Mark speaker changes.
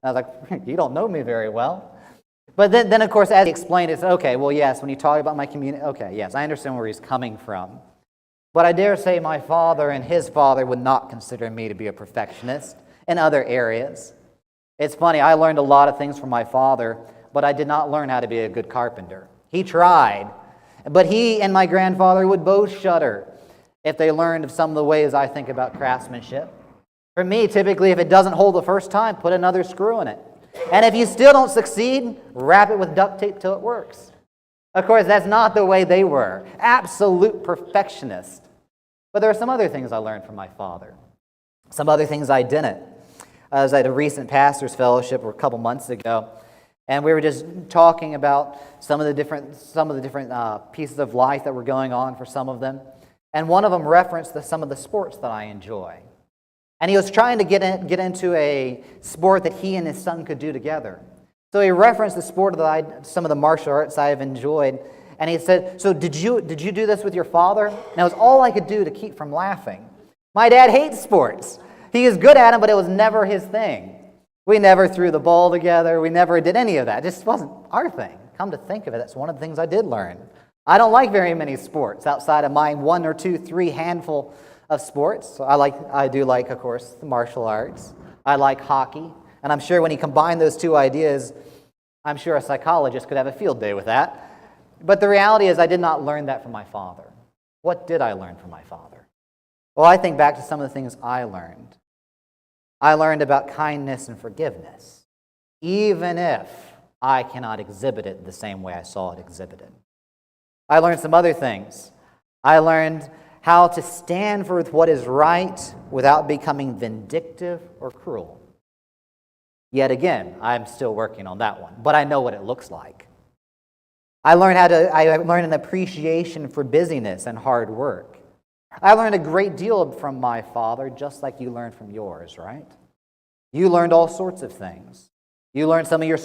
Speaker 1: I was like, you don't know me very well. But then of course, as he explained, it's okay, well, yes, when you talk about my community, okay, yes, I understand where he's coming from. But I dare say my father and his father would not consider me to be a perfectionist in other areas. It's funny, I learned a lot of things from my father, but I did not learn how to be a good carpenter. He tried, but he and my grandfather would both shudder if they learned of some of the ways I think about craftsmanship. For me, typically, if it doesn't hold the first time, put another screw in it. And if you still don't succeed, wrap it with duct tape till it works. Of course, that's not the way they were. Absolute perfectionists. But there are some other things I learned from my father. Some other things I didn't. I was at a recent pastor's fellowship a couple months ago, and we were just talking about some of the different pieces of life that were going on for some of them. And one of them referenced some of the sports that I enjoy. And he was trying to get into a sport that he and his son could do together. So he referenced the sport that some of the martial arts I have enjoyed. And he said, so did you do this with your father? And it was all I could do to keep from laughing. My dad hates sports. He is good at them, but it was never his thing. We never threw the ball together. We never did any of that. It just wasn't our thing. Come to think of it, that's one of the things I did learn. I don't like very many sports outside of my 1 or 2, 3 handful of sports. So I do like, of course, the martial arts. I like hockey. And I'm sure when you combine those two ideas, I'm sure a psychologist could have a field day with that. But the reality is I did not learn that from my father. What did I learn from my father? Well, I think back to some of the things I learned. I learned about kindness and forgiveness, even if I cannot exhibit it the same way I saw it exhibited. I learned some other things. I learned how to stand for what is right without becoming vindictive or cruel. Yet again, I'm still working on that one, but I know what it looks like. I learned an appreciation for busyness and hard work. I learned a great deal from my father, just like you learned from yours, right? You learned all sorts of things. You learned some of your